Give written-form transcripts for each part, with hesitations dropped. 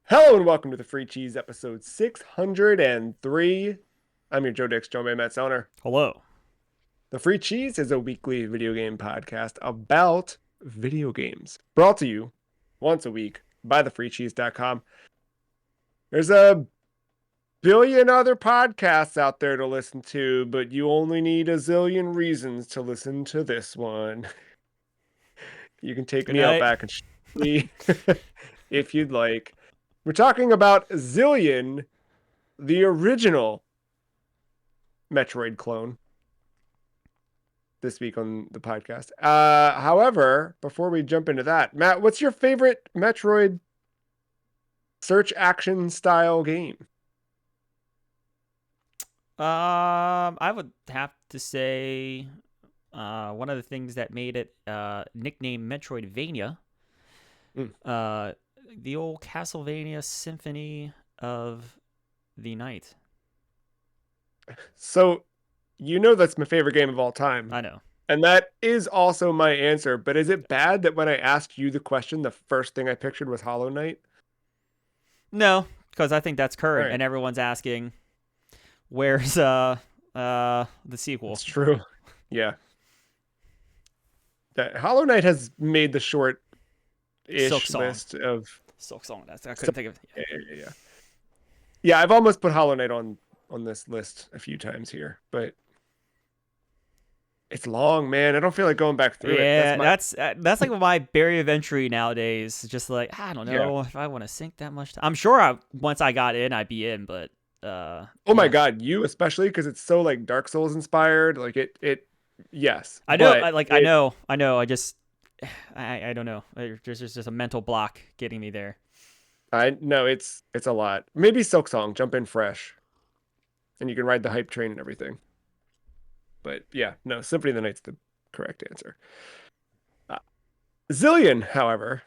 Hello and welcome to the Free Cheese episode 603. I'm your Joe Dix, Joe May Matt Sellner. Hello. The Free Cheese is a weekly video game podcast about video games, brought to you once a week by thefreecheese.com. There's a billion other podcasts out there to listen to, but you only need a zillion reasons to listen to this one. You can take Good me out night. back and me if you'd like. We're talking about Zillion, the original Metroid clone, this week on the podcast. However, before we jump into that, Matt, what's your favorite Metroid search action style game? I would have to say one of the things that made it nicknamed Metroidvania, Mm. uh, the old Castlevania Symphony of the Night. So, you know that's my favorite game of all time. I know. And that is also my answer. But is it bad that when I asked you the question, the first thing I pictured was Hollow Knight? No, because I think that's All current, right. and everyone's asking, "Where's the sequel?" It's true. Yeah. That Hollow Knight has made the Silk short-ish Song. list of Silk Song. I so, couldn't think of. Yeah. yeah. Yeah, I've almost put Hollow Knight on this list a few times here, but it's long, man. I don't feel like going back through it. That's Yeah, my that's like my barrier of entry nowadays. Just like I don't yeah. know if I want to sink that much time. I'm sure once I got in, I'd be in, but Oh my yeah, God, you especially because it's so like Dark Souls inspired. Like it yes, I know. but I it know. I know. I just I don't know. There's just a mental block getting me there. I know it's a lot. Maybe Silk Song, jump in fresh, and you can ride the hype train and everything. But yeah, no, Symphony of the Night's the correct answer. Uh, Zillion, however,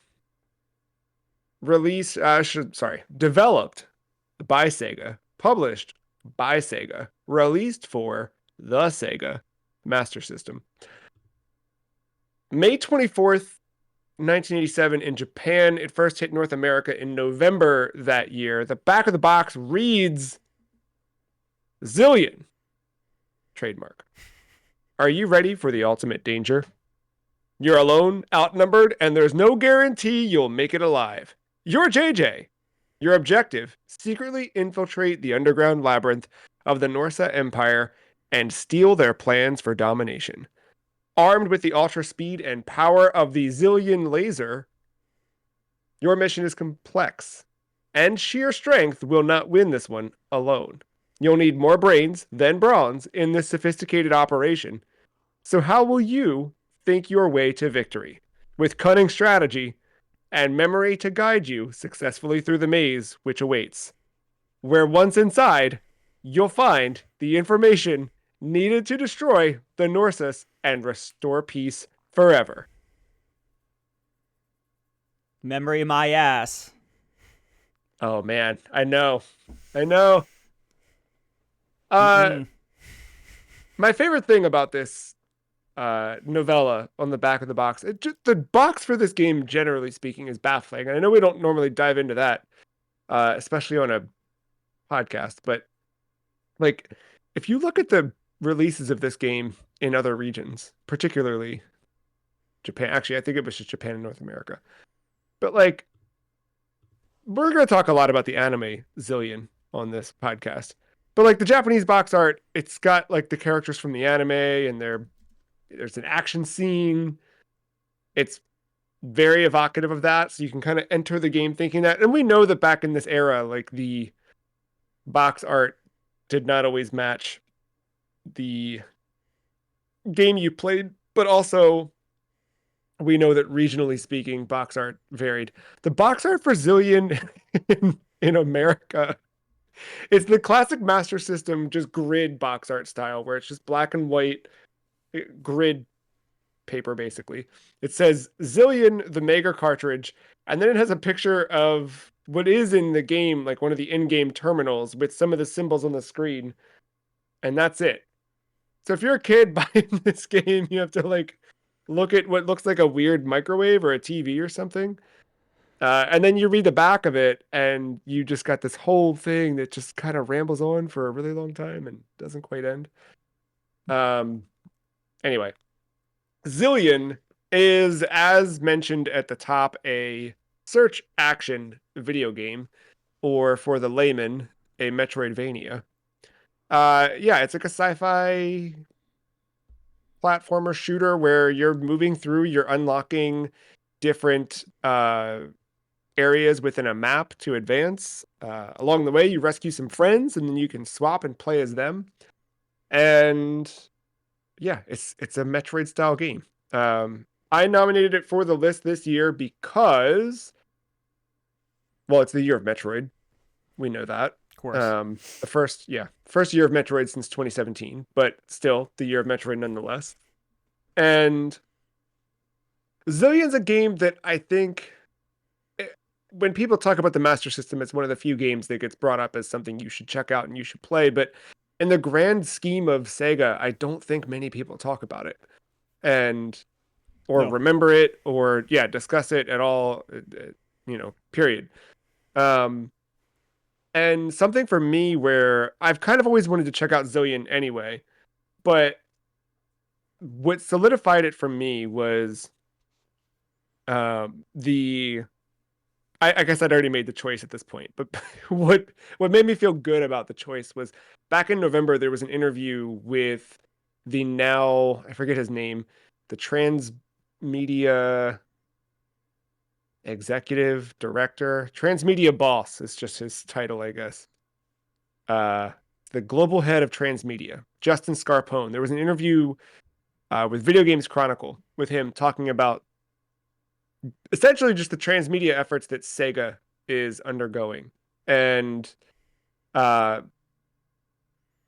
developed by Sega, published by Sega, released for the Sega Master System. May 24th, 1987 in Japan. It first hit North America in November that year. The back of the box reads Zillion, trademark. Are you ready for the ultimate danger? You're alone, outnumbered, and there's no guarantee you'll make it alive. You're JJ. Your objective: secretly infiltrate the underground labyrinth of the Norse Empire and steal their plans for domination. Armed with the ultra speed and power of the Zillion laser, your mission is complex, and sheer strength will not win this one alone. You'll need more brains than bronze in this sophisticated operation. So, how will you think your way to victory? With cunning strategy and memory to guide you successfully through the maze which awaits. Where once inside, you'll find the information needed to destroy the Norsus and restore peace forever. Memory my ass. Oh man, I know. I know. Uh Mm-mm. my favorite thing about this novella on the back of the box, the box for this game generally speaking is baffling. And I know we don't normally dive into that especially on a podcast, but like if you look at the releases of this game in other regions, particularly Japan, actually I think it was just Japan and North America. But like we're going to talk a lot about the anime Zillion on this podcast. But like the Japanese box art, it's got like the characters from the anime and there's an action scene. It's very evocative of that, so you can kind of enter the game thinking that. And we know that back in this era, like the box art did not always match the game you played, but also we know that regionally speaking, box art varied. The box art for Zillion in America, it's the classic Master System, just grid box art style, where it's just black and white grid paper, basically. It says Zillion, the Mega cartridge, and then it has a picture of what is in the game, like one of the in game terminals with some of the symbols on the screen, and that's it. So if you're a kid buying this game, you have to like look at what looks like a weird microwave or a TV or something. And then you read the back of it, and you just got this whole thing that just kind of rambles on for a really long time and doesn't quite end. Um, anyway, Zillion is, as mentioned at the top, a search action video game, or for the layman, a Metroidvania. Yeah, it's like a sci-fi platformer shooter where you're moving through, you're unlocking different areas within a map to advance. Along the way, you rescue some friends, and then you can swap and play as them. And yeah, it's a Metroid style game. I nominated it for the list this year because, well, it's the year of Metroid. We know that. Of course. First year of Metroid since 2017, but still the year of Metroid nonetheless. And Zillion's a game that I think when people talk about the Master System, it's one of the few games that gets brought up as something you should check out and you should play. But in the grand scheme of Sega, I don't think many people talk about it and or No. remember it or discuss it at all. Period. Um, and something for me where I've kind of always wanted to check out Zillion anyway, but what solidified it for me was the I guess I'd already made the choice at this point, but what made me feel good about the choice was back in November there was an interview with the now I forget his name, the transmedia executive director, transmedia boss is just his title, I guess. Uh, the global head of transmedia, Justin Scarpone. There was an interview with Video Games Chronicle with him talking about essentially just the transmedia efforts that Sega is undergoing. And uh,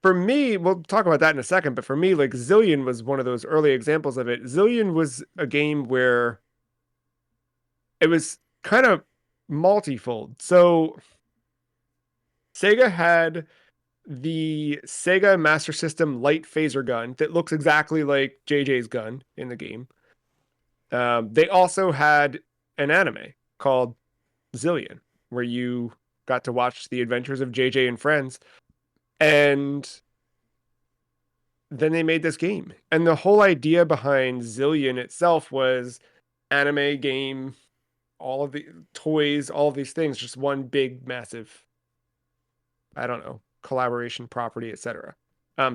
for me, we'll talk about that in a second, but for me, like Zillion was one of those early examples of it. Zillion was a game where it was kind of multifold. So Sega had the Sega Master System light phaser gun that looks exactly like JJ's gun in the game. They also had an anime called Zillion, where you got to watch the adventures of JJ and friends. And then they made this game. And the whole idea behind Zillion itself was anime game, all of the toys, all of these things, just one big, massive, I don't know, collaboration property, etc.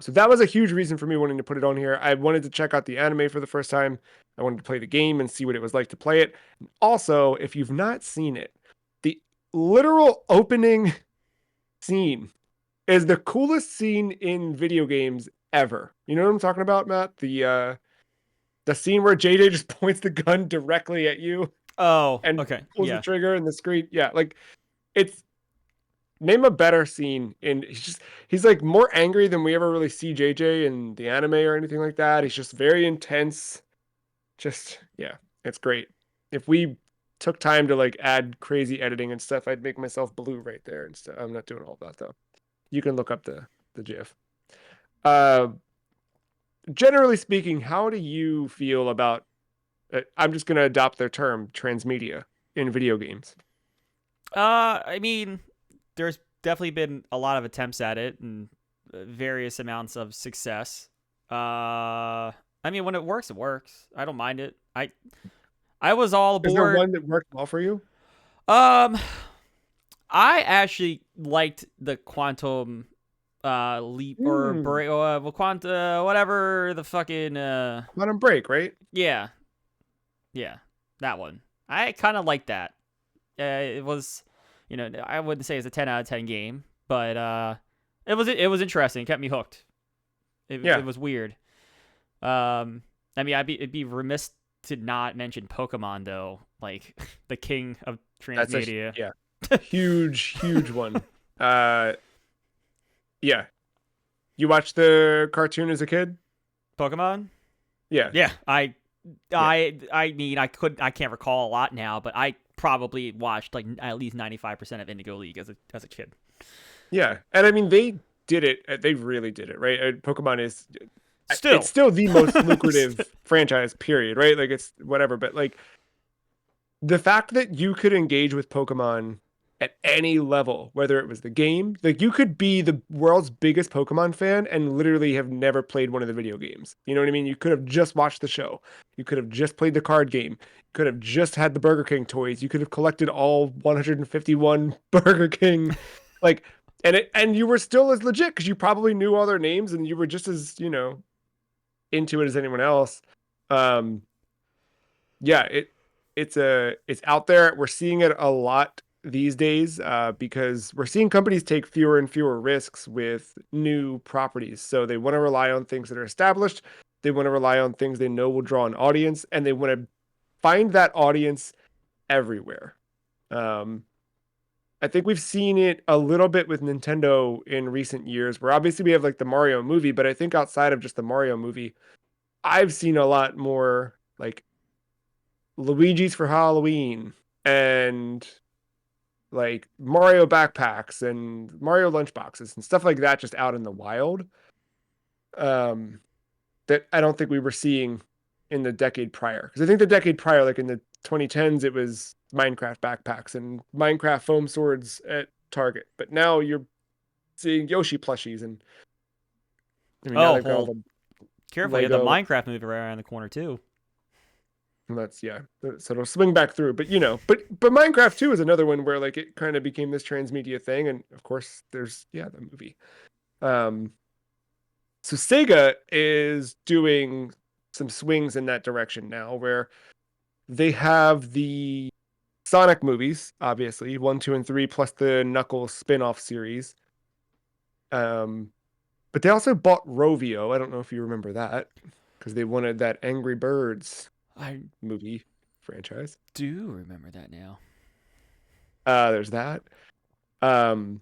So that was a huge reason for me wanting to put it on here. I wanted to check out the anime for the first time. I wanted to play the game and see what it was like to play it. And also, if you've not seen it, the literal opening scene is the coolest scene in video games ever. You know what I'm talking about, Matt? The scene where JJ just points the gun directly at you Oh, and okay. pulls the Yeah. trigger and the screen. Yeah, like it's name a better scene in he's like more angry than we ever really see JJ in the anime or anything like that. He's just very intense. Just yeah, it's great. If we took time to like add crazy editing and stuff, I'd make myself blue right there and stuff. I'm not doing all that though. You can look up the GIF. Uh Generally speaking, how do you feel about I'm just going to adopt their term transmedia in video games. I mean, there's definitely been a lot of attempts at it and various amounts of success. I mean, when it works, it works. I don't mind it. I was all Is there aboard. one that worked well for you? Um, I actually liked the quantum leap or Hmm. well, whatever the fucking Quantum Break, right? yeah, yeah, that one. I kind of liked that. It was, I wouldn't say it's a 10 out of 10 game, but it was interesting. It kept me hooked. It Yeah, was weird. I mean, it'd be remiss to not mention Pokemon though, like the king of that's a transmedia. yeah huge one. Uh, yeah. You watched the cartoon as a kid? Pokemon? Yeah, Yeah, yeah, I mean, I can't recall a lot now, but I probably watched like at least 95% of Indigo League as a kid. yeah. And I mean, they did it. They really did it, right? Pokemon is it's Still. still the most lucrative franchise, period, right? Like it's whatever, but like the fact that you could engage with Pokemon at any level, whether it was the game, like you could be the world's biggest Pokemon fan and literally have never played one of the video games. You know what I mean? You could have just watched the show. You could have just played the card game. You could have just had the Burger King toys. You could have collected all 151 Burger King, like, and you were still as legit because you probably knew all their names and you were just as, into it as anyone else. Um, yeah, it's out there. We're seeing it a lot these days because we're seeing companies take fewer and fewer risks with new properties. So they want to rely on things that are established. They want to rely on things they know will draw an audience, and they want to find that audience everywhere. Um, I think we've seen it a little bit with Nintendo in recent years, where obviously we have like the Mario movie, but I think outside of just the Mario movie, I've seen a lot more like Luigi's for Halloween and like Mario backpacks and Mario lunchboxes and stuff like that just out in the wild. Um, that I don't think we were seeing in the decade prior. Because I think the decade prior, like in the 2010s, it was Minecraft backpacks and Minecraft foam swords at Target. But now you're seeing Yoshi plushies and I mean now Oh, they've got all hold the careful. You have the Lego. Minecraft movie right around the corner too. And that's yeah. So it'll swing back through. But but Minecraft 2 is another one where like it kind of became this transmedia thing. And of course there's the movie. Um so Sega is doing some swings in that direction now where they have the Sonic movies, obviously, one, two, and three, plus the Knuckles spin-off series. Um, but they also bought Rovio. I don't know if you remember that, because they wanted that Angry Birds I movie franchise. do remember that now. There's that. Um,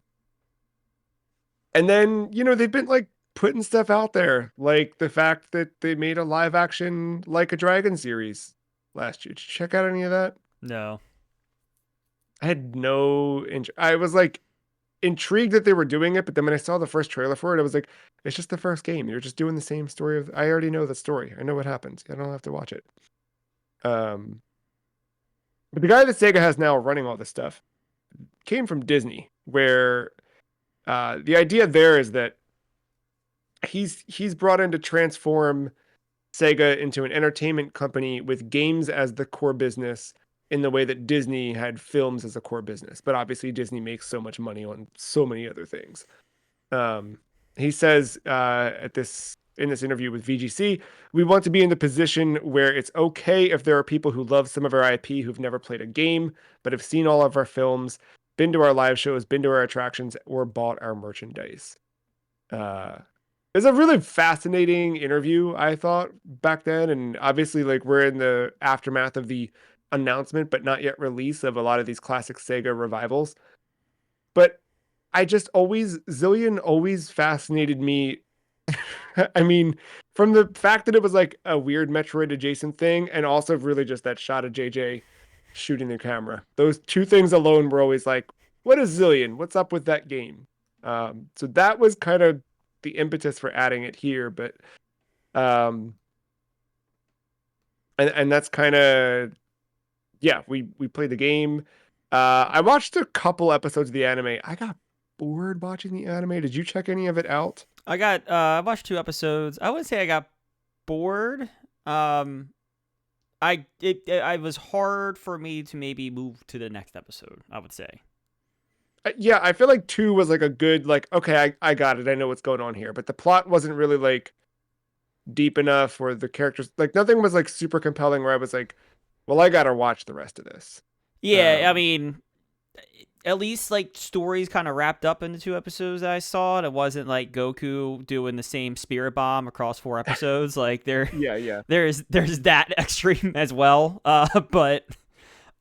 and then, they've been like putting stuff out there, like the fact that they made a live action Like a Dragon series last year. Did you check out any of that? No. I had no interest. I was like intrigued that they were doing it, but then when I saw the first trailer for it, I was like, it's just the first game. You're just doing the same story of I already know the story. I know what happens. I don't have to watch it. Um, but the guy that Sega has now running all this stuff came from Disney, where the idea there is that he's brought in to transform Sega into an entertainment company with games as the core business in the way that Disney had films as a core business. But obviously Disney makes so much money on so many other things. Um, he says at this in this interview with VGC, we want to be in the position where it's okay if there are people who love some of our IP who've never played a game, but have seen all of our films, been to our live shows, been to our attractions, or bought our merchandise. Uh, it's a really fascinating interview, I thought back then, and obviously, like we're in the aftermath of the announcement, but not yet release of a lot of these classic Sega revivals. But I just always Zillion always fascinated me. I mean, from the fact that it was like a weird Metroid adjacent thing, and also really just that shot of JJ shooting the camera. Those two things alone were always like, what is Zillion? What's up with that game? So that was kind of the impetus for adding it here, but um, and that's kind of yeah, we played the game. I watched a couple episodes of the anime. I got bored watching the anime. Did you check any of it out? I watched 2 episodes. I wouldn't say I got bored. Um I was hard for me to maybe move to the next episode, I would say. Yeah, I feel like two was like a good like okay, I got it. I know what's going on here, but the plot wasn't really like deep enough, or the characters like nothing was like super compelling. Where I was like, well, I gotta watch the rest of this. Yeah, I Um, mean, at least like stories kind of wrapped up in the 2 episodes that I saw. And it wasn't like Goku doing the same spirit bomb across 4 episodes. Like yeah, yeah. there's that extreme as well. But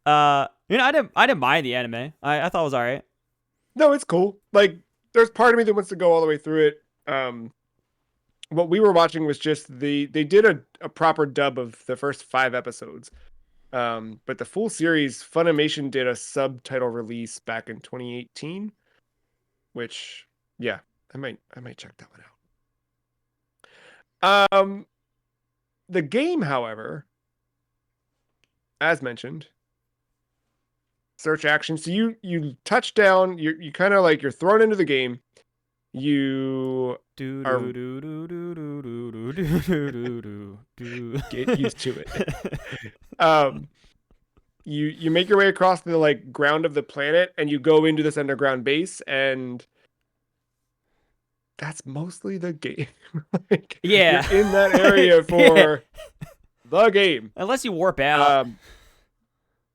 I didn't mind the anime. I thought it was all right. No, it's cool. Like, there's part of me that wants to go all the way through it. What we were watching was just they did a proper dub of the first 5 episodes. But the full series, Funimation did a subtitle release back in 2018, which yeah, I might check that one out. The game, however, as mentioned, search action. So you touch down. You kind of like you're thrown into the game. You Do are do do do do do do do do do do. get used to it. Um, you make your way across the like ground of the planet, and you go into this underground base, and that's mostly the game. Like you're Yeah. in that area Yeah. for the game. Unless you warp out. Um,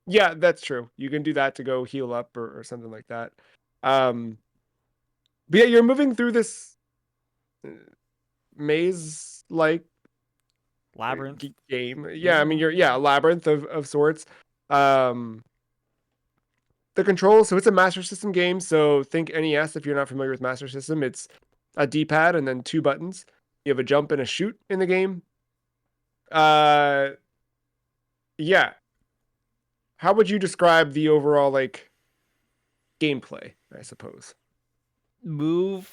yeah, that's true. You can do that to go heal up or something like that. Um, but yeah, you're moving through this maze like Labyrinth. game. Yeah, I mean Yeah. you're a labyrinth of sorts. Um, the controls, so it's a Master System game. So think NES if you're not familiar with Master System. It's a D-pad and then two buttons. You have a jump and a shoot in the game. Uh, yeah. How would you describe the overall like gameplay? I suppose. Move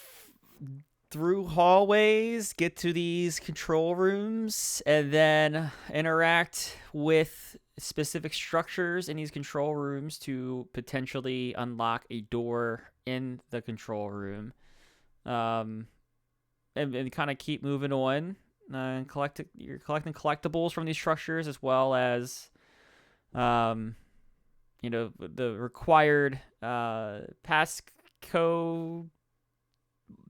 through hallways, get to these control rooms, and then interact with specific structures in these control rooms to potentially unlock a door in the control room. Um, and kind of keep moving on. And you're collecting collectibles from these structures as well as, um, the required passcode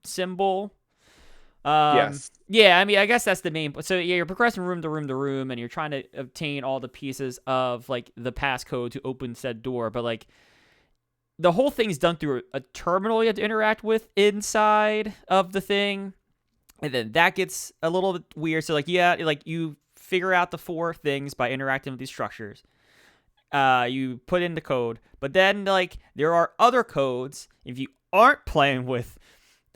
symbol. Yes. Yeah, I mean, I guess that's the main. So yeah, you're progressing room to room to room, and you're trying to obtain all the pieces of like the passcode to open said door. But like the whole thing's done through a terminal you have to interact with inside of the thing, and then that gets a little bit weird. So like yeah, like you figure out the four things by interacting with these structures. You put in the code, but then like there are other codes if you aren't playing with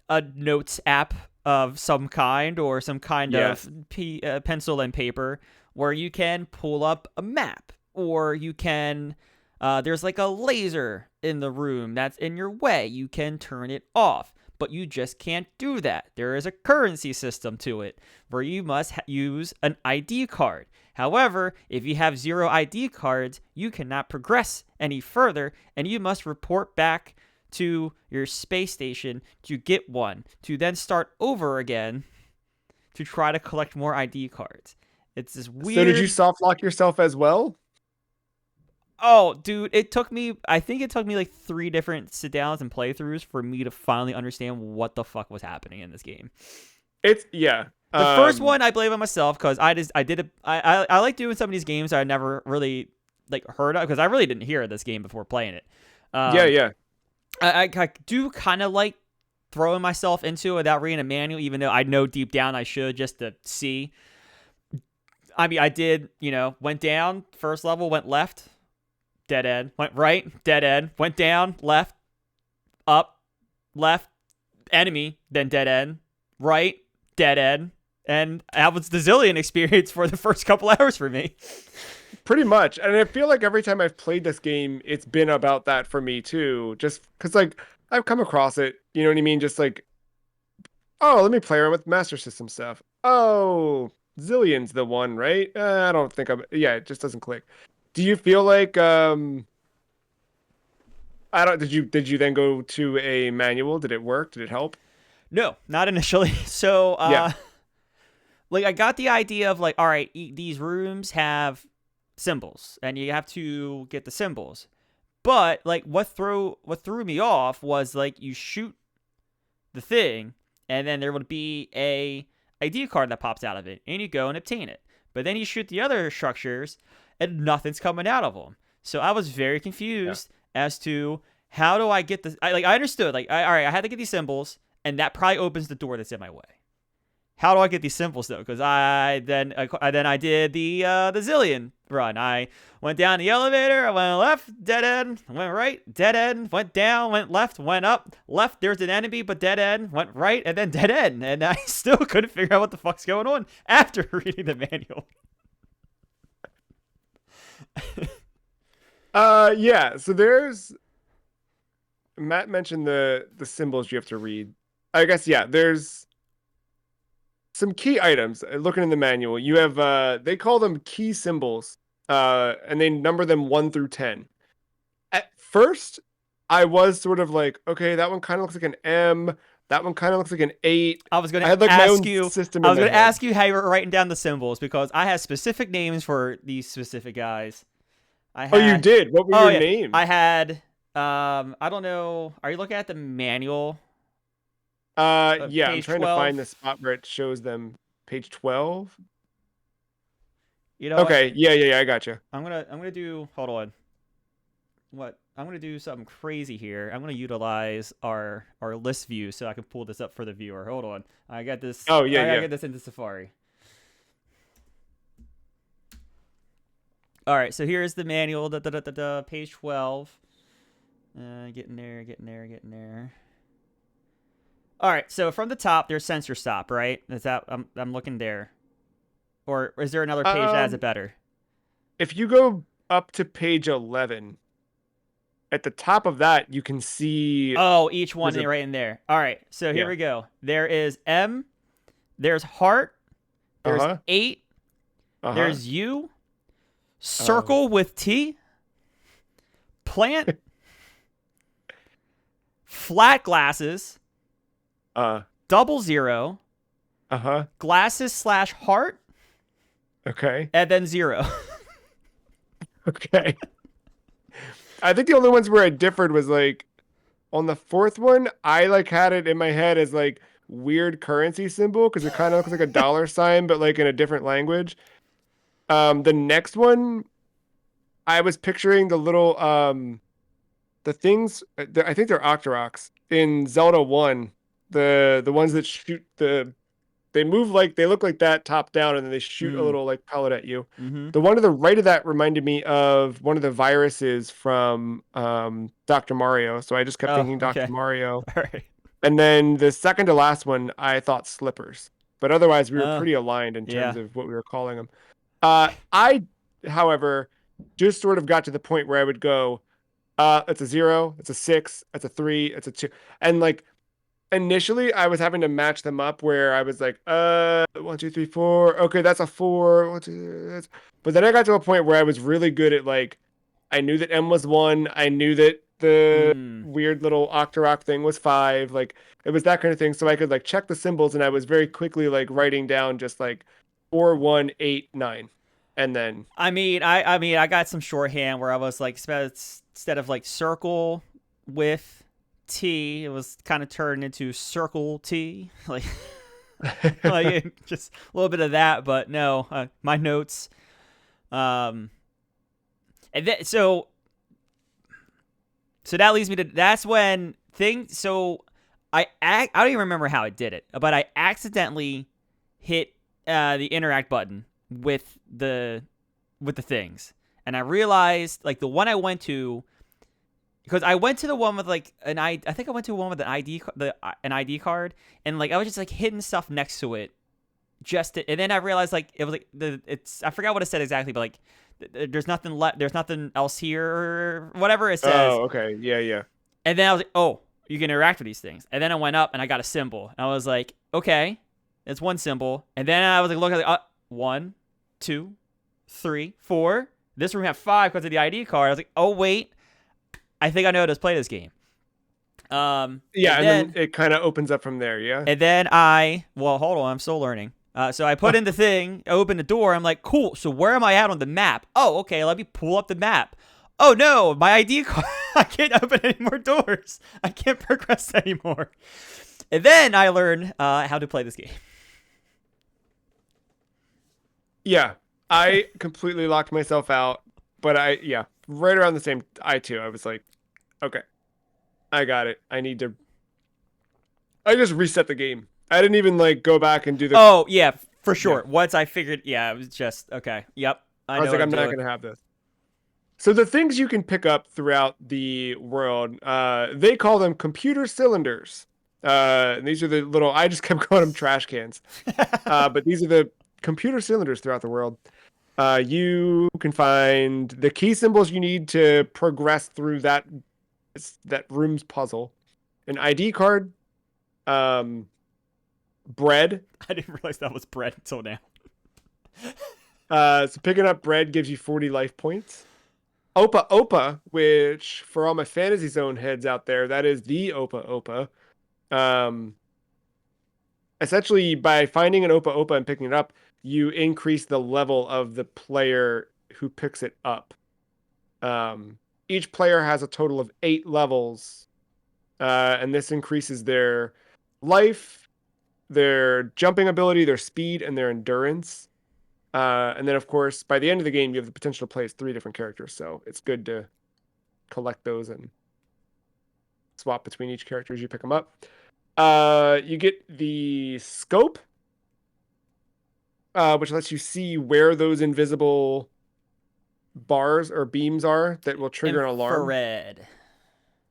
a notes app of some kind or some kind Yes. of pencil and paper where you can pull up a map or you can there's like a laser in the room that's in your way. You can turn it off, but you just can't do that. There is a currency system to it where you must use an ID card. However, if you have 0 ID cards, you cannot progress any further and you must report back to your space station to get one, to then start over again to try to collect more ID cards. It's this So did you weird. soft lock yourself as well? Oh, dude, I think it took me like 3 different sit downs and playthroughs for me to finally understand what the fuck was happening in this game. It's yeah. The first one I blame on myself because I did it. I like doing some of these games I never really like heard of because I really didn't hear this game before playing it. Yeah, Um, yeah. I do kind of like throwing myself into it without reading a manual, even though I know deep down I should just to see. I mean, I did, went down, first level, went left, dead end, went right, dead end, went down, left, up, left, enemy, then dead end, right, dead end. And that was the Zillion experience for the first couple hours for me. Pretty much. And I feel like every time I've played this game, it's been about that for me too. Just because like I've come across it, you know what I mean? Just like, oh, let me play around with Master System stuff. Oh, Zillion's the one, right? I don't think yeah, it just doesn't click. Do you feel like I don't did you then go to a manual? Did it work? Did it help? No, not initially. So, Yeah. like I got the idea of like, all right, these rooms have symbols, and you have to get the symbols. But like, what threw me off was like you shoot the thing, and then there would be a ID card that pops out of it, and you go and obtain it. But then you shoot the other structures, and nothing's coming out of them. So I was very Yeah. confused as to how do I get this. I understood like, all right, I had to get these symbols, and that probably opens the door that's in my way. How do I get these symbols though? Because I did the Zillion run. I went down the elevator. I went left, dead end. Went right, dead end. Went down, went left, went up. Left, there's an enemy, but dead end. Went right, and then dead end. And I still couldn't figure out what the fuck's going on after reading the manual. Yeah, so there's Matt mentioned the symbols you have to read. I guess yeah, there's some key items. Looking in the manual, you have they call them key symbols, and they number them 1 through 10. At first I was sort of like, okay, that one kind of looks like an M. That one kind of looks like an 8. I was I gonna had like my ask own you. system I in was my gonna head. ask you how you were writing down the symbols because I have specific names for these specific guys. I Oh, you had. did? What were Oh your yeah, names? I had. I don't know. Are you looking at the manual? Yeah, I'm Page trying to find 12. the spot where it shows them. Page 12. You know what? Okay, yeah, I gotcha. I'm gonna do. Hold on. What? I'm gonna do something crazy here. I'm gonna utilize our list view so I can pull this up for the viewer. Hold on. I got this. Oh, yeah, I gotta yeah. get this into Safari. All right. So here's the manual. Page 12. Getting there. Getting there. Getting there. All right. So from the top, there's sensor stop. Right. Is that I'm looking there. Or is there another page that has it Um, better? if you go up to page 11, at the top of that, you can see Oh, each one there's a right in there. All right. So here yeah. we go. There is M. There's heart. There's Uh-huh. 8. Uh-huh. There's U. Oh. Circle with T. Plant. Flat glasses. Uh, 00. uh-huh. Glasses/heart. Okay. And then 0. Okay. I think the only ones where I differed was like on the fourth one, I like had it in my head as like weird currency symbol because it kind of looks like a dollar sign, but like in a different language. The next one, I was picturing the little the things. I think they're Octoroks in Zelda 1. The ones that shoot they move like they look like that top down and then they shoot a Mm. little like pellet at you. Mm-hmm. The one to the right of that reminded me of one of the viruses from Dr. Mario. So I just kept Oh, thinking Dr. okay. Mario. All right. And then the second to last one, I thought slippers. But otherwise, we were Oh, pretty aligned in terms yeah. of what we were calling them. I, however, just sort of got to the point where I would go, it's a 0, it's a 6, it's a 3, it's a 2. And like initially I was having to match them up where I was like, 1, 2, 3, 4. Okay, that's a 4. 1, 2. But then I got to a point where I was really good at like, I knew that M was 1. I knew that the Mm. weird little Octorok thing was 5. Like it was that kind of thing. So I could like check the symbols, and I was very quickly like writing down just like 4, 1, 8, 9, and then I got some shorthand where I was like instead of like circle with T, it was kind of turned into circle T, like like just a little bit of that. But no, my notes. Um, and then so that leads me to that's when things. So I don't even remember how I did it, but I accidentally hit the interact button with the things, and I realized like the one I went to because I went to the one with like I think I went to one with an ID card, and like I was just like hitting stuff next to it, and then I realized like it was like it's I forgot what it said exactly, but like there's nothing else here or whatever it says, oh, okay. Yeah, yeah. and then I was like, oh, you can interact with these things, and then I went up and I got a symbol, and I was like, okay, it's one symbol, and then I was like looking like 1, 2, 3, 4. This room had 5 because of the ID card. I was like, oh wait, I think I know how to play this game. Yeah, and then it kind of opens up from there, yeah. And then well, hold on, I'm still learning. So I put in the thing, I opened the door. I'm like, cool. So where am I at on the map? Oh, okay. Let me pull up the map. Oh no, my ID card. I can't open any more doors. I can't progress anymore. And then I learned how to play this game. Yeah, I completely locked myself out, but yeah, right around the same, I too, I was like, okay, I got it. I just reset the game. I didn't even like go back and do the, Oh yeah, for yeah. sure. Once I figured, yeah, it was just okay. Yep, I I was know like, what I'm I'm not doing. going to have this. So the things you can pick up throughout the world, they call them computer cylinders. And these are the little, I just kept calling them trash cans. But these are the computer cylinders throughout the world. You can find the key symbols you need to progress through that room's puzzle. An ID card, um, bread. I didn't realize that was bread until now. So picking up bread gives you 40 life points. Opa Opa, which for all my Fantasy Zone heads out there, that is the Opa Opa. Um, Essentially, by finding an Opa Opa and picking it up, you increase the level of the player who picks it up. Um, each player has a total of 8 levels, and this increases their life, their jumping ability, their speed, and their endurance. And then, of course, by the end of the game, you have the potential to play as 3 different characters. So it's good to collect those and swap between each character as you pick them up. You get the scope, which lets you see where those invisible bars or beams are that will trigger an alarm. Infrared.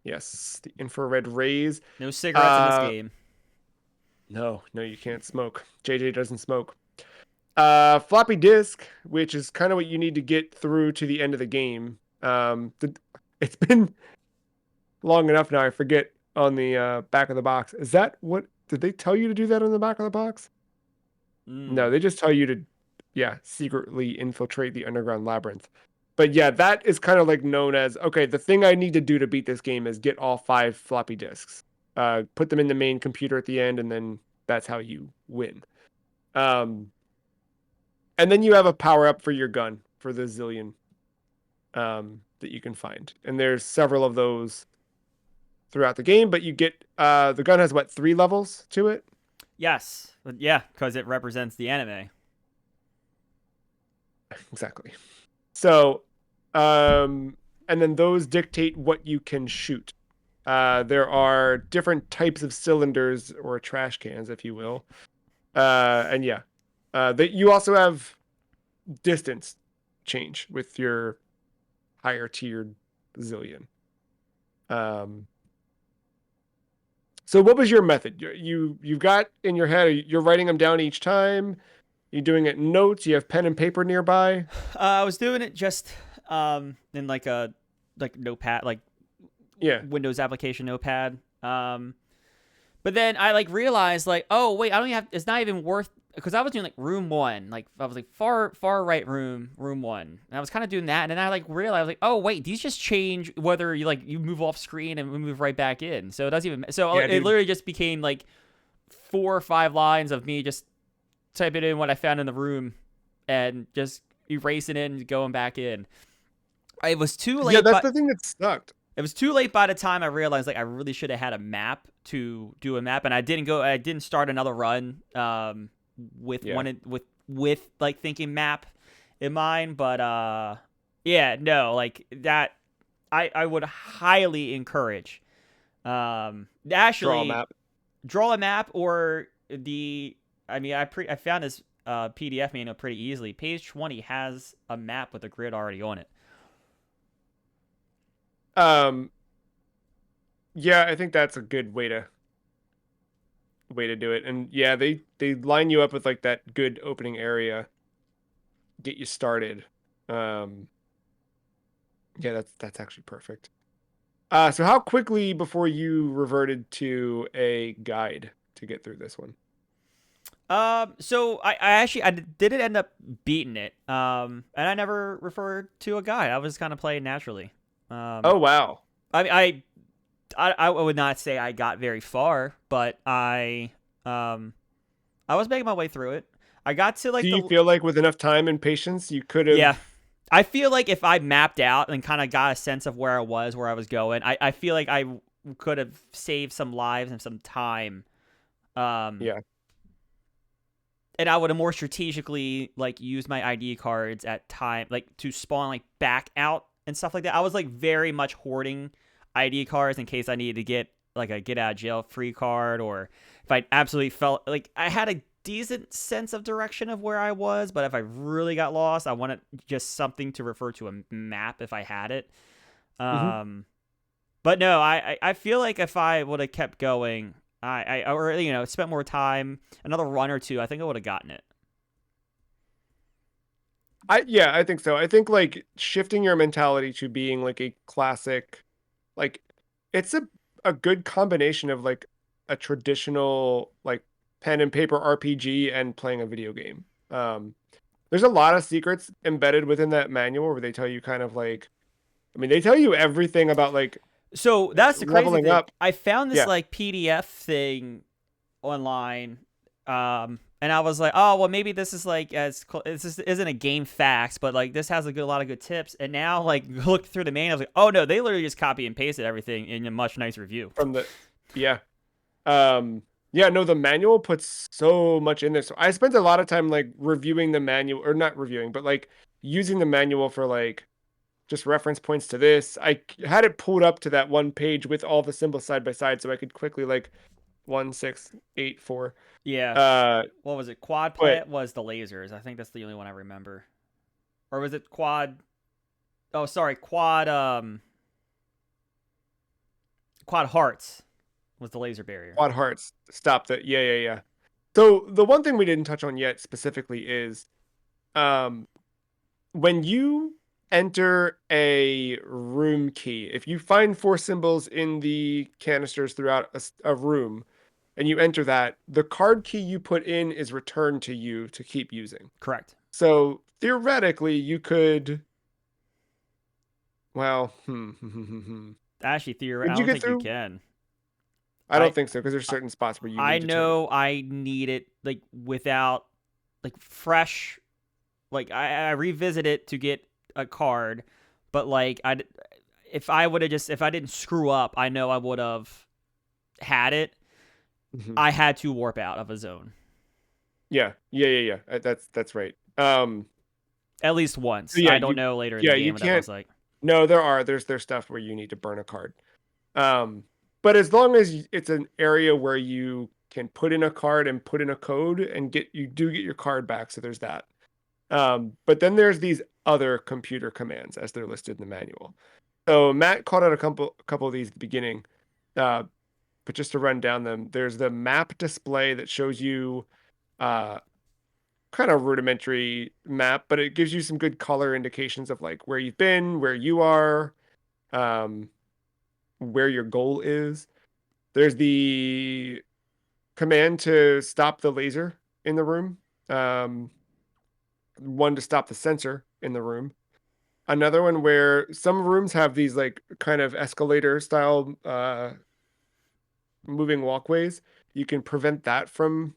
Yes, the infrared rays. No cigarettes in this Uh, game. no, no, you can't smoke. JJ doesn't smoke. Floppy disk, which is kind of what you need to get through to the end of the game. It's been long enough now. I forget on the back of the box. Is that what? Did they tell you to do that on the back of the box? No, Mm. they just tell you to, yeah, secretly infiltrate the underground labyrinth. But yeah, that is kind of like known as, okay, the thing I need to do to beat this game is get all 5 floppy disks. Put them in the main computer at the end, and then that's how you win. Um, and then you have a power up for your gun for the Zillion that you can find. And there's several of those throughout the game, but you get the gun has what, 3 levels to it? Yes. Yeah, because it represents the anime. Exactly. So, and then those dictate what you can shoot. There are different types of cylinders or trash cans, if you will. And yeah, that you also have distance change with your higher tiered Zillion. Um, so what was your method? You've got in your head, you're writing them down each time. You're doing it in notes. You have pen and paper nearby. I was doing it just in like a notepad, like Yeah, Windows application notepad. But then I like realized like, oh wait, I don't even have. It's not even worth because I was doing like room one, like I was like far right room one. And I was kind of doing that, and then I like realized like, oh wait, these just change whether you move off screen and move right back in. So it doesn't even. So yeah, it dude. literally just became like 4 or 5 lines of me just typing in what I found in the room and just erasing it and going back in. It was too Yeah, late, that's but the thing that sucked. it was too late by the time I realized like I really should have had a map to do a map, and I didn't go. I didn't start another run with Yeah. with like thinking map in mind. But yeah, no, like that. I would highly encourage Draw actually map. draw a map or the. I mean, I found this PDF manual pretty easily. Page 20 has a map with a grid already on it. Um, yeah, I think that's a good way to do it. And yeah, they line you up with like that good opening area, get you started. Um, yeah, that's actually perfect. So how quickly before you reverted to a guide to get through this one? So I actually I didn't end up beating it. And I never referred to a guide. I was kind of playing naturally. Oh wow. I I would not say I got very far, but um I was making my way through it. I got to Do like you the feel like with enough time and patience you could yeah. have? I feel like if I mapped out and kind of got a sense of where I was going, I feel like I could have saved some lives and some time. Um, Yeah. and I would have more strategically like used my ID cards at time like to spawn like back out and stuff like that. I was like very much hoarding ID cards in case I needed to get like a get out of jail free card, or if I absolutely felt like I had a decent sense of direction of where I was, but if I really got lost, I wanted just something to refer to a map if I had it. Hmm. Um, but no, I feel like if I would have kept going, I or spent more time, another run or two, I think I would have gotten it. I think so. I think like shifting your mentality to being like a classic, like it's a good combination of like a traditional like pen and paper RPG and playing a video game. There's a lot of secrets embedded within that manual where they tell you kind of like I mean, they tell you everything about like So that's the crazy leveling thing. up. I found this Yeah, like PDF thing online, and I was like, oh well, maybe this is like this isn't a game facts, but like this has a lot of good tips. And now like looked through the manual, I was like, oh no, they literally just copy and pasted everything in a much nicer review. from the yeah. Yeah, no, the manual puts so much in there. So I spent a lot of time like reviewing the manual, or not reviewing, but like using the manual for like just reference points to this. I had it pulled up to that one page with all the symbols side by side so I could quickly like 1684. Yeah, Uh what was it? Quad but plant was the lasers. I think that's the only one I remember. Or was it quad? Oh, sorry, quad. Quad hearts was the laser barrier. Quad Hearts stopped it. Yeah, yeah, yeah. So the one thing we didn't touch on yet specifically is um when you enter a room key, if you find four symbols in the canisters throughout a room and you enter that, the card key you put in is returned to you to keep using. Correct. So theoretically, you could, well, Actually, theory. I would you don't get think you through? can. I I don't think so because there's certain spots where you I need to turn it. know I need it like without like fresh. Like I revisit it to get a card, but like if I would have just if I didn't screw up, I know I would have had it. Mhm. I had to warp out of a zone Yeah, yeah, yeah, yeah. That's right. at least So once. yeah, I don't know later in the yeah, you game what that can't. looks like. No, there's stuff where you need to burn a card. But as long as it's an area where you can put in a card and put in a code and you do get your card back, so there's that. But then there's these other computer commands as they're listed in the manual. So Matt called out a couple of these at the beginning. Uh, but just to run down them, there's the map display that shows you uh kind of rudimentary map, but it gives you some good color indications of like where you've been, where you are, um, where your goal is. There's the command to stop the laser in the room, um, one to stop the sensor in the room. Another one where some rooms have these like kind of escalator style moving walkways. You can prevent that from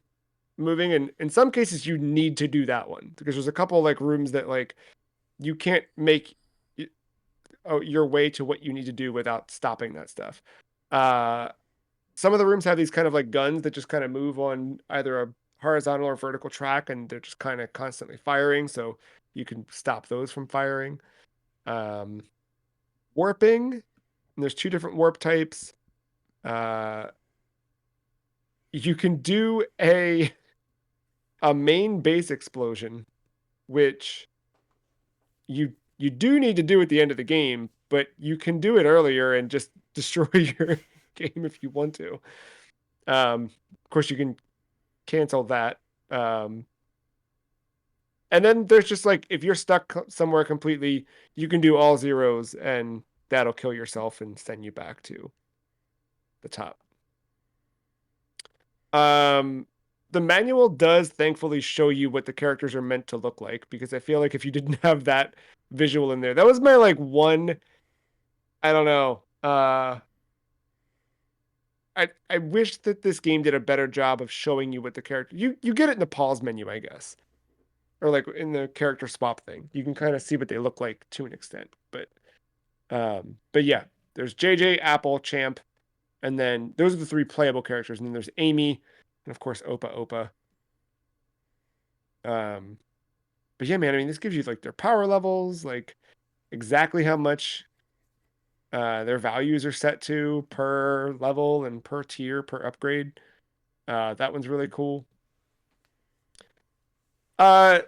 moving, and in some cases you need to do that one because there's a couple like rooms that like you can't make your way to what you need to do without stopping that stuff. Uh, some of the rooms have these kind of like guns that just kind of move on either a horizontal or vertical track, and they're just kind of constantly firing. So you can stop those from firing. Um, Warping, and there's two different warp types. Uh, you can do a main base explosion, which you do need to do at the end of the game, but you can do it earlier and just destroy your game if you want to. Of course, you can cancel that. Um, and then there's just like if you're stuck somewhere completely, you can do all zeros, and that'll kill yourself and send you back to the top. Um, the manual does thankfully show you what the characters are meant to look like because I feel like if you didn't have that visual in there, that was my like one. I don't know. I wish that this game did a better job of showing you what the character you get it in the pause menu, I guess, or like in the character swap thing. You can kind of see what they look like to an extent, but yeah, there's JJ, Apple, Champ, and then those are the three playable characters, and then there's Amy, and of course Opa Opa. Um, but yeah, man, I mean, this gives you like their power levels, like exactly how much their values are set to per level and per tier per upgrade. That one's really cool. Uh,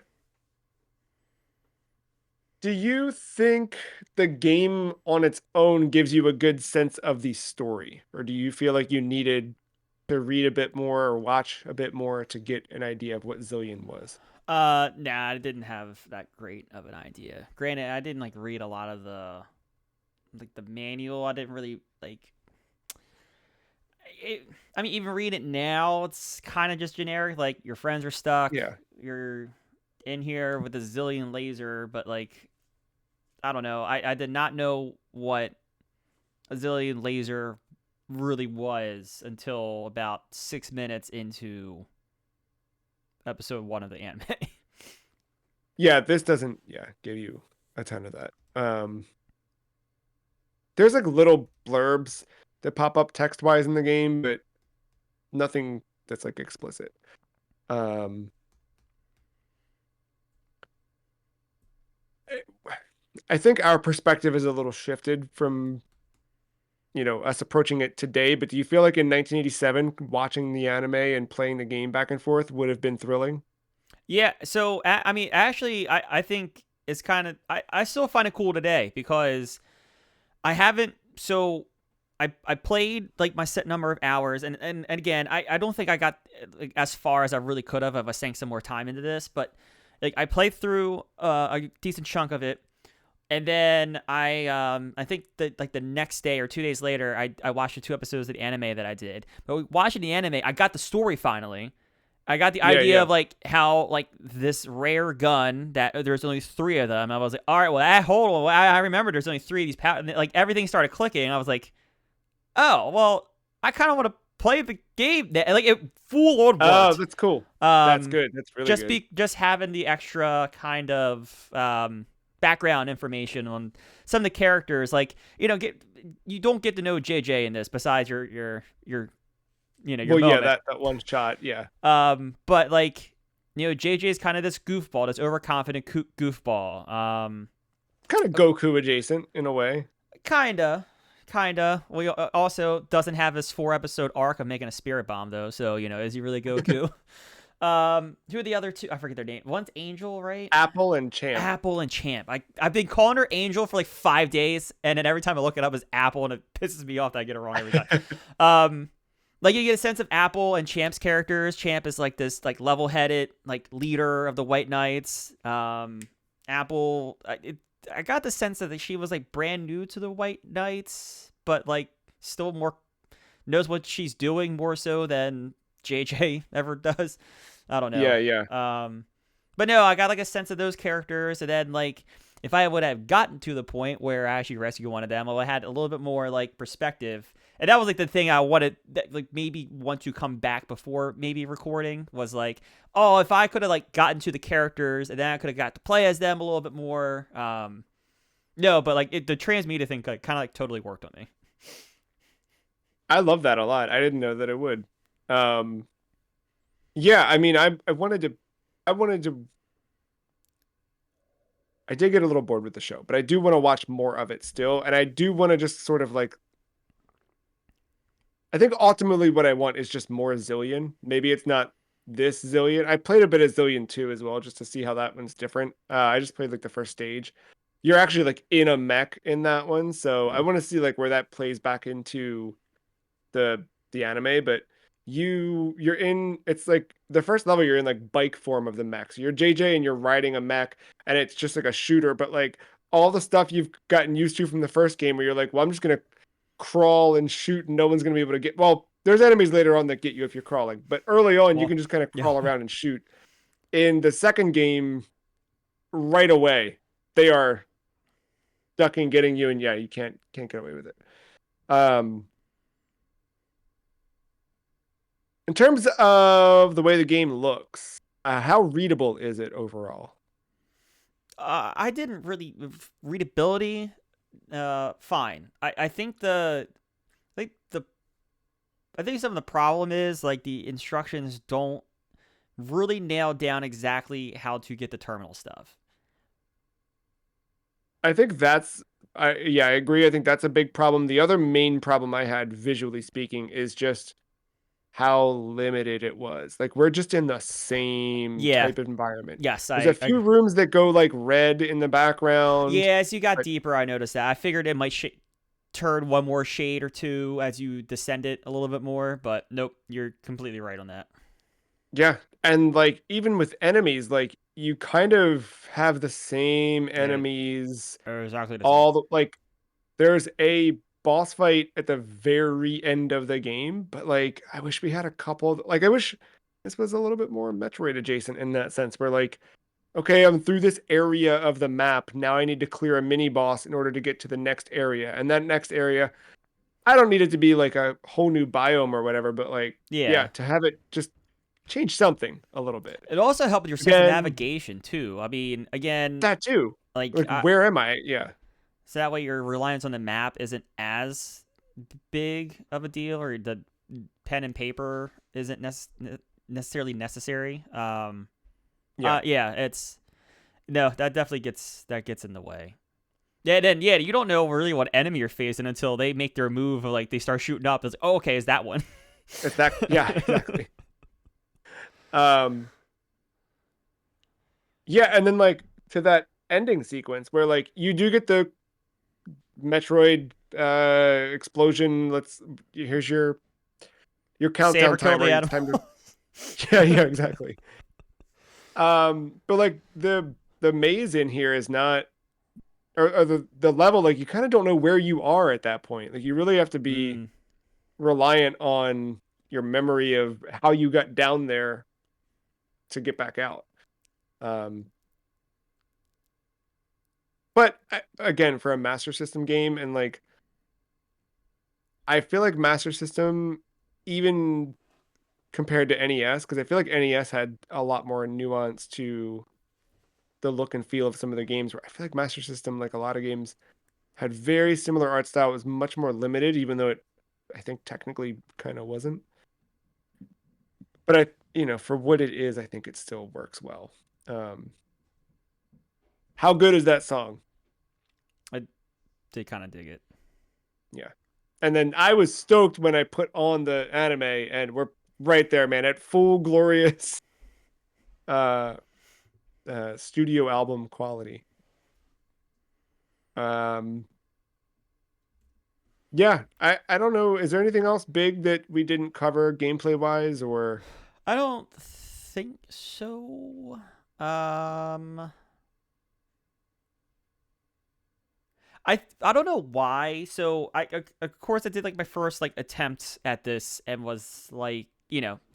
do you think the game on its own gives you a good sense of the story, or do you feel like you needed to read a bit more or watch a bit more to get an idea of what Zillion was? Nah, I didn't have that great of an idea. Granted, I didn't like read a lot of the manual. I didn't really like it. I mean, even read it now, it's kind of just generic. Like your friends are stuck. Yeah. You're in here with a zillion laser, but like I don't know. I did not know what a Zillion laser really was until about 6 minutes into episode 1 of the anime. Yeah, this doesn't, yeah, give you a ton of that. There's like little blurbs that pop up text wise in the game, but nothing that's like explicit. Um, I think our perspective is a little shifted from, us approaching it today, but do you feel like in 1987, watching the anime and playing the game back and forth would have been thrilling? Yeah, so I mean, actually, I think it's kind of I still find it cool today because I haven't. So I played like my set number of hours, and again, I don't think I got like, as far as I really could have if I sank some more time into this, but like I played through a decent chunk of it, and then I think that like the next day or 2 days later, I watched the 2 episodes of the anime that I did. But watching the anime, I got the story finally. I got the Yeah, idea yeah. of like how like this rare gun that there's only 3 of them. I was like, all right, well, hold on, I remember there's only 3 of these. Like everything started clicking. I was like, oh well, I kind of want to play the game. Like it full on Oh, worked. that's cool. That's Um, good. That's really good. just having the extra kind of background information on some of the characters, like you don't get to know JJ in this besides your your Well, yeah, moment. that one shot, yeah. But like JJ is kind of this goofball, this overconfident goofball. Kind of Goku adjacent in a way. Kinda. Well, also doesn't have this 4 episode arc of making a spirit bomb though. So is he really Goku? Who are the other two? I forget their name. One's Angel, right? Apple and Champ. Apple and Champ. I've been calling her Angel for like 5 days, and then every time I look it up as Apple, and it pisses me off that I get it wrong every time. Like you get a sense of Apple and Champ's characters. Champ is like this like level-headed like leader of the White Knights. Apple, I got the sense that she was like brand new to the White Knights, but like still more knows what she's doing more so than JJ ever does. I don't know. Yeah, yeah. But no, I got like a sense of those characters, and then like if I would have gotten to the point where I actually rescue one of them, I would have had a little bit more like perspective. And that was like the thing I wanted, that, like maybe want to come back before maybe recording was like, oh, if I could have like gotten to the characters and then I could have got to play as them a little bit more. No, but like the transmedia thing kind of like totally worked on me. I love that a lot. I didn't know that it would. Um, yeah, I mean, I wanted to, I did get a little bored with the show, but I do want to watch more of it still. And I do want to just sort of like, I think ultimately what I want is just more Zillion. Maybe it's not this Zillion. I played a bit of Zillion 2 as well, just to see how that one's different. I just played like the first stage. You're actually like in a mech in that one, so I Hmm. want to see like where that plays back into the anime. But you're in, it's like the first level you're in like bike form of the mech. So you're JJ and you're riding a mech, and it's just like a shooter, but like all the stuff you've gotten used to from the first game where you're like, well, I'm just gonna crawl and shoot and no one's going to be able to get, well, there's enemies later on that get you if you're crawling, but early on you Well, can just kind of yeah. crawl around and shoot. In the second game, right away they are ducking, getting you, and yeah, you can't get away with it. um in terms of the way the game looks, how readable is it overall? I didn't really readability. Fine. I think the I think some of the problem is like the instructions don't really nail down exactly how to get the terminal stuff. I think that's yeah, I agree. I think that's a big problem. The other main problem I had visually speaking is just how limited it was. Like we're just in the same Yeah. type of environment. Yes. There's a few rooms that go like red in the background, Yeah. As you got but deeper, I noticed that. I figured it might turn one more shade or two as you descend it a little bit more, but nope. You're completely right on that. yeah, and like even with enemies, like you kind of have the same Yeah. enemies. Exactly the same. All the like there's a boss fight at the very end of the game, but like I wish we had a couple, like I wish this was a little bit more Metroid adjacent in that sense, where like okay, I'm through this area of the map. Now I need to clear a mini boss in order to get to the next area. And that next area, I don't need it to be like a whole new biome or whatever, but like, yeah, Yeah. to have it just change something a little bit. It also helped your sense of Again, navigation too. I mean, again, that too. like Like, where am I? Yeah. so that way your reliance on the map isn't as big of a deal, or the pen and paper isn't necessarily necessary. Yeah. Yeah, it's no, that definitely gets in the way. Yeah, then yeah, you don't know really what enemy you're facing until they make their move, or like they start shooting up. It's like, oh, okay, is that one? It's that. Yeah, exactly. Um, yeah. And then like to that ending sequence where like you do get the Metroid explosion. Here's your countdown Saber kill the timer. It's animal. time to yeah, yeah, exactly. But like the maze in here is not, or the level, like you kind of don't know where you are at that point. Like you really have to be Mm. reliant on your memory of how you got down there to get back out. Um, but again, for a Master System game, and like I feel like Master System, even compared to NES, because I feel like NES had a lot more nuance to the look and feel of some of the games. Where I feel like Master System, like a lot of games, had very similar art style. It was much more limited, even though it, I think, technically kind of wasn't. But for what it is, I think it still works well. Um, how good is that song? I did kind of dig it. Yeah. And then I was stoked when I put on the anime, and we're right there, man, at full glorious uh studio album quality. Um yeah, I don't know, is there anything else big that we didn't cover gameplay wise, or I don't think so. Um, I don't know why. So of course I did like my first like attempt at this and was like,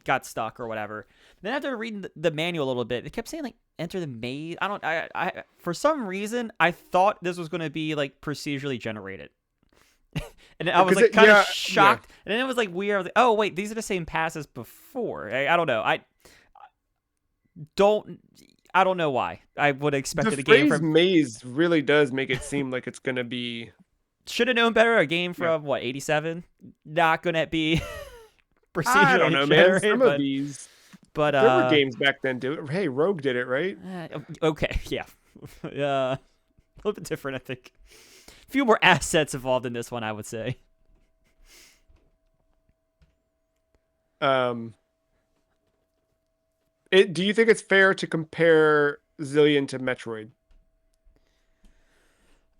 got stuck or whatever. Then after reading the manual a little bit, it kept saying like enter the maze. I for some reason I thought this was going to be like procedurally generated. And I was because like it, kind of yeah, yeah, shocked. And then it was like weird. I was like, oh wait, these are the same paths as before. I don't know. Don't I don't know why. I would have the expected a game phrase from maze really does make it seem like it's gonna be, should have known better. A game yeah, from what 87, not gonna be I don't procedurally know, man. generated, Some of these, but there were games back then do it. Hey, Rogue did it, right? okay, yeah, a little bit different, I think. A few more assets involved in this one, I would say. um do you think it's fair to compare Zillion to Metroid?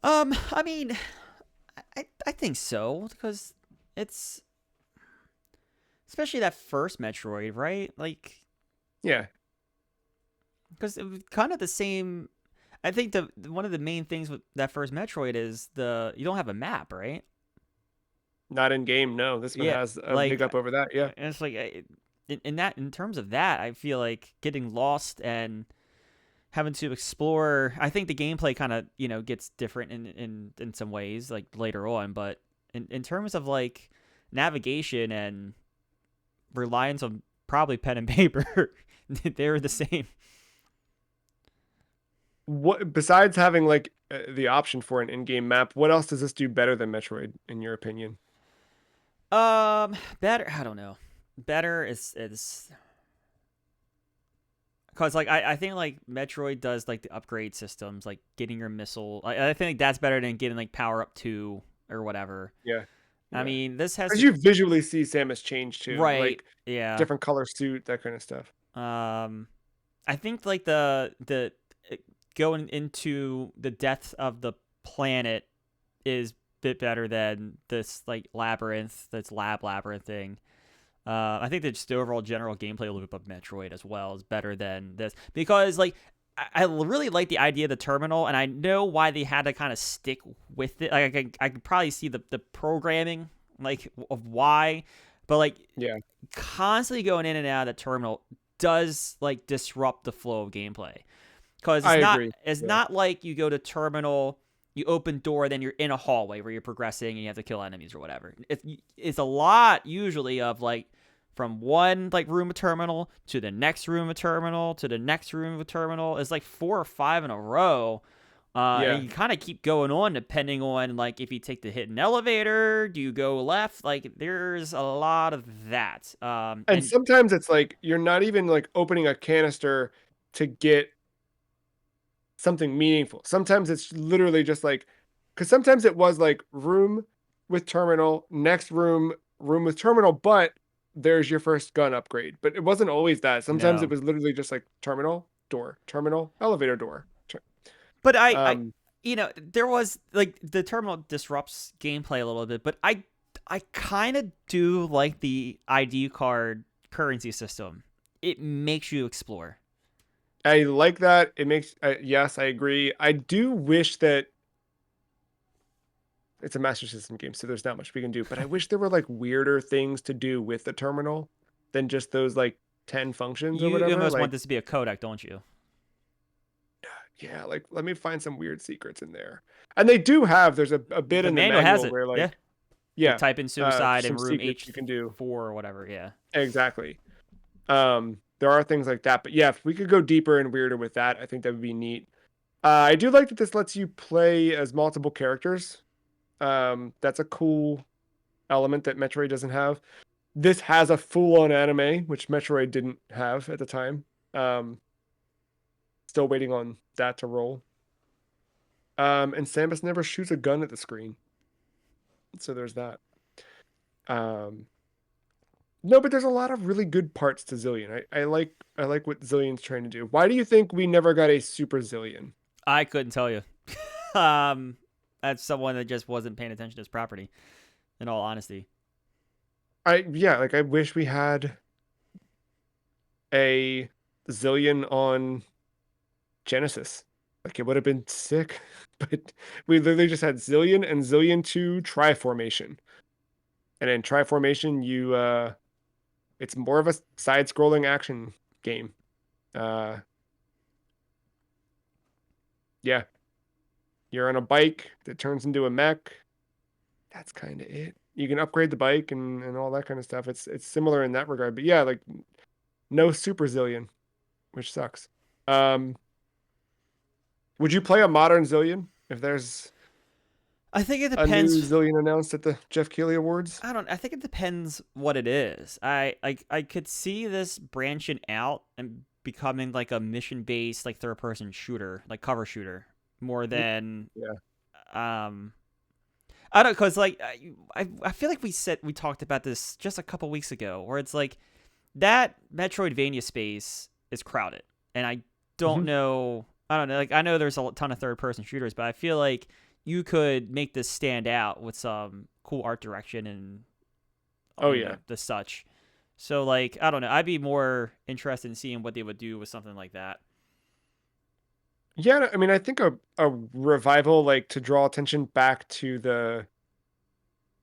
I mean, I think so because it's especially that first Metroid, right? Like, Yeah, because it was kind of the same. I think the one of the main things with that first Metroid is you don't have a map, right? not in game. No, this one Yeah, has a big like up over that. Yeah, and it's like in terms of that, I feel like getting lost and having to explore. I think the gameplay kind of gets different in some ways like later on, but in terms of like navigation and reliance on probably pen and paper, they're the same. what besides having like the option for an in-game map, what else does this do better than Metroid in your opinion? Better. I don't know. Better is because like I think like Metroid does like the upgrade systems, like getting your missile. I think that's better than getting like power up 2 or whatever. Yeah, I yeah, mean, this has because to you visually see Samus change too, right. like Yeah. different color suit, that kind of stuff. Um, I think like the going into the depth of the planet is a bit better than this like labyrinth, this labyrinth thing. I think that just the overall general gameplay loop of Metroid as well is better than this because like I really like the idea of the terminal, and I know why they had to kind of stick with it. Like I could probably see the programming like of why, but like Yeah, constantly going in and out of the terminal does like disrupt the flow of gameplay. because I agree. it's Yeah. not like you go to terminal, you open door, then you're in a hallway where you're progressing and you have to kill enemies or whatever. It's a lot usually of like from one like room of terminal to the next room of terminal to the next room of terminal. It's like 4 or 5 in a row. And Yeah. you kind of keep going on depending on like if you take the hidden elevator, do you go left? Like there's a lot of that. And And sometimes it's like you're not even like opening a canister to get something meaningful. Sometimes it's literally just like, because sometimes it was like room with terminal, next room, room with terminal, but there's your first gun upgrade. But it wasn't always that. Sometimes it no, was literally just like terminal, elevator door. but Um, there was like the terminal disrupts gameplay a little bit, but I kind of do like the ID card currency system. It makes you explore. I like that. It makes, yes, I agree. I do wish that it's a Master System game, so there's not much we can do. But I wish there were like weirder things to do with the terminal than just those like 10 functions or You whatever. almost want Like, this to be a codec, don't you? yeah, like let me find some weird secrets in there. And they do have, there's a bit The in the manual has manual it. where Yeah, like, you yeah, type in suicide in some room secrets H you can do. 4 or whatever. Yeah. Exactly. There are things like that. But yeah, if we could go deeper and weirder with that, I think that would be neat. I do like that this lets you play as multiple characters. That's a cool element that Metroid doesn't have. This has a full-on anime, which Metroid didn't have at the time. Um, Still waiting on that to roll. And Samus never shoots a gun at the screen, so there's that. Um, no, but there's a lot of really good parts to Zillion. I like what Zillion's trying to do. Why do you think we never got a Super Zillion? I couldn't tell you. um, that's someone that just wasn't paying attention to his property. In all honesty, I wish we had a Zillion on Genesis. Like it would have been sick, but we literally just had Zillion and Zillion 2 Triformation. And in Triformation, it's more of a side-scrolling action game. Uh yeah, you're on a bike that turns into a mech. That's kind of it. You can upgrade the bike and all that kind of stuff. It's similar in that regard. But yeah, like no Super Zillion, which sucks. Um would you play a modern Zillion if there's I think it a new depends. Zillion announced at the Jeff Keighley Awards? I don't. I think it depends what it is. I could see this branching out and becoming like a mission based like third person shooter, like cover shooter, more than Yeah. um. I don't because like I feel like we talked about this just a couple weeks ago, where it's like that Metroidvania space is crowded, and I don't Hmm. know. I don't know. Like I know there's a ton of third person shooters, but I feel like you could make this stand out with some cool art direction and Oh yeah. the such. So like I don't know. I'd be more interested in seeing what they would do with something like that. Yeah, I mean, I think a revival like to draw attention back to the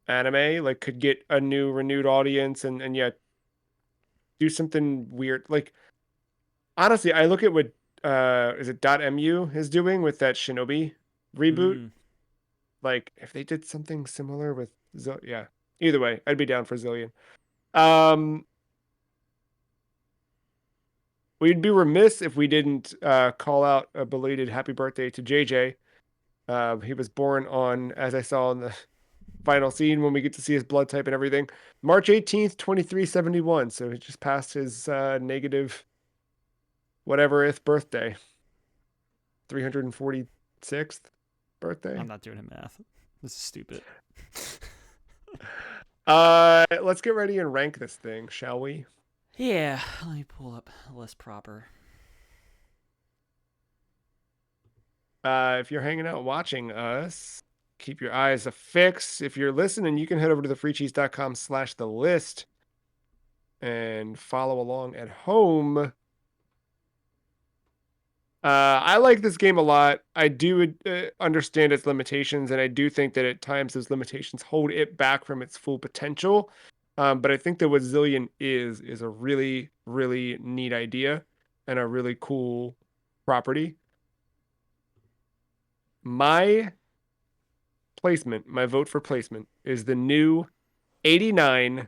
anime like could get a new renewed audience and yeah, do something weird. Like honestly, I look at what is it .mu is doing with that Shinobi reboot. Mm. Like if they did something similar with yeah. Either way, I'd be down for Zillion. Um we'd be remiss if we didn't call out a belated happy birthday to JJ. He was born on, as I saw in the final scene when we get to see his blood type and everything, March 18th, 2371. So he just passed his negative whateverth birthday, 346th birthday. I'm not doing math. This is stupid. Let's get ready and rank this thing, shall we? Yeah, let me pull up a list proper. If you're hanging out watching us, keep your eyes affixed. If you're listening, you can head over to thefreecheese.com/the list and follow along at home. I like this game a lot. I do understand its limitations, and I do think that at times those limitations hold it back from its full potential. But I think that what Zillion is a really, really neat idea and a really cool property. My placement, my vote for placement is the new 89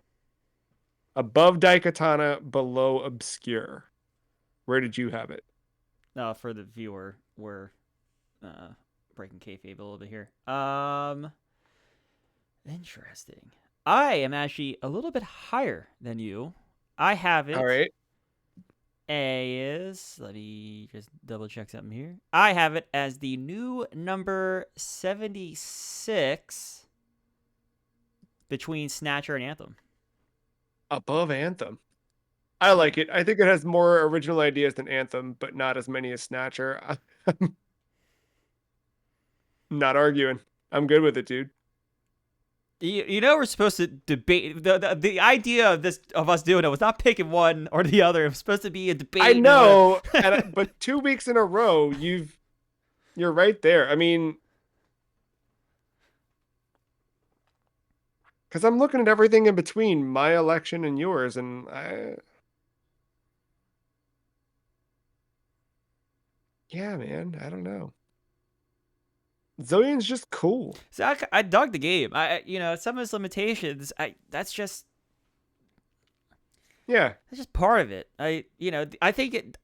above Daikatana, below Obscure. Where did you have it? For the viewer, we're uh, breaking kayfabe a little bit here. Interesting. I am actually a little bit higher than you. I have All it right. as, let me just double check something here. I have it as the new number 76 between Snatcher and Anthem. Above Anthem. I Yeah. like it. I think it has more original ideas than Anthem, but not as many as Snatcher. I'm not arguing. I'm good with it, dude. You know we're supposed to debate the idea of this of us doing it was not picking one or the other. It was supposed to be a I debate and whatever. know, but 2 weeks in a row, you're right there. I mean, because I'm looking at everything in between my election and yours, and yeah, man, I don't know. Zillion's just cool. So I dug the game. Some of its limitations. Yeah. That's just part of it. I think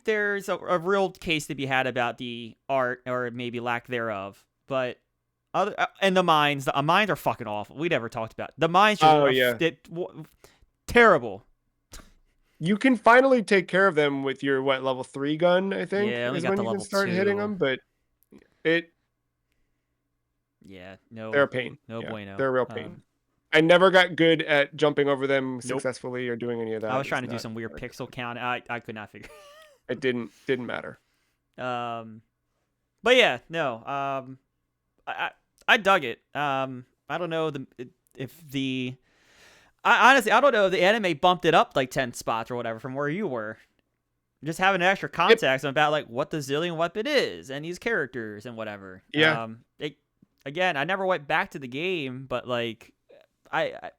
there's a real case to be had about the art or maybe lack thereof. But other and the mines are fucking awful. We never talked about the mines. Oh yeah. Terrible. You can finally take care of them with your level 3 gun, I think, Yeah, I only is got when the you can level start hitting 2. them, but it Yeah, they're no, a pain. no Yeah, bueno. they're a real pain. I never got good at jumping over them Nope. successfully or doing any of I that. was trying It's to do not, some weird not a good pixel one. count. I could not figure. It didn't matter. um, but yeah, no. I dug it. I don't know if the. Honestly, I don't know if the anime bumped it up like 10 spots or whatever from where you were. Just having extra Yep. context about like what the Zillion weapon is and these characters and whatever. Yeah. Again, I never went back to the game, but like I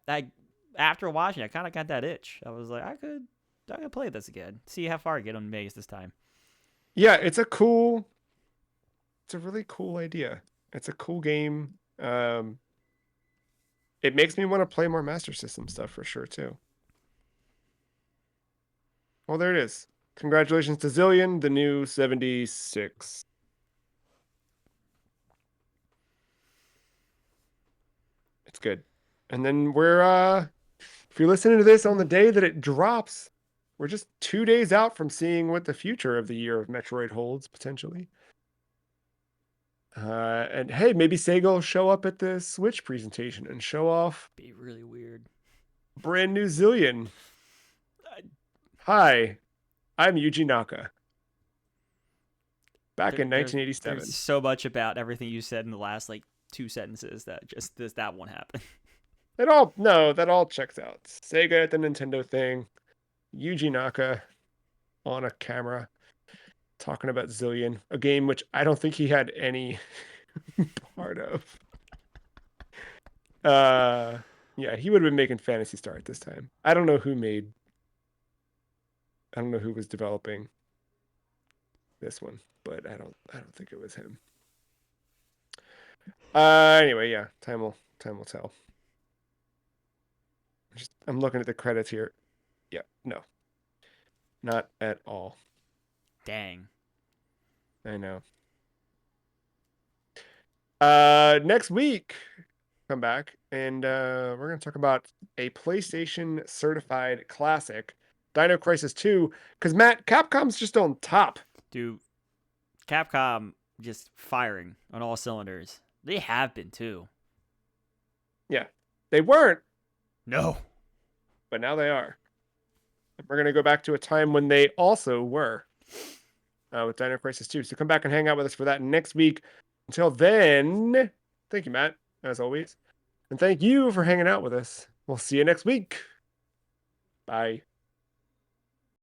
after watching, I kind of got that itch. I was like, I could play this again, see how far I get on Maze this time. Yeah, it's a really cool idea. It's a cool game. It makes me want to play more Master System stuff for sure too. Well, there it is. Congratulations to Zillion, the new 76. It's good. And then if you're listening to this on the day that it drops, we're just 2 days out from seeing what the future of the Year of Metroid holds potentially. And hey, maybe Sega will show up at the Switch presentation and show off Be really weird. brand new Zillion. Hi, I'm Yuji Naka. Back in There's 1987. so much about everything you said in the last like 2 sentences that just that won't happen. That all checks out. Sega at the Nintendo thing, Yuji Naka on a camera talking about Zillion, a game which I don't think he had any part of. Yeah, he would have been making Phantasy Star at this time. I don't know who was developing this one, but I don't think it was him. Anyway, yeah, time will tell. I'm looking at the credits here. Yeah, no. Not at all. Dang. I know. Next week, come back and we're gonna talk about a PlayStation certified classic, Dino Crisis 2. Because Matt, Capcom's just on top. Dude, Capcom just firing on all cylinders. They have been too. Yeah, they weren't, No. but now they are. We're gonna go back to a time when they also were with Dino Crisis 2. So come back and hang out with us for that next week. Until then, thank you, Matt, as always. And thank you for hanging out with us. We'll see you next week. Bye.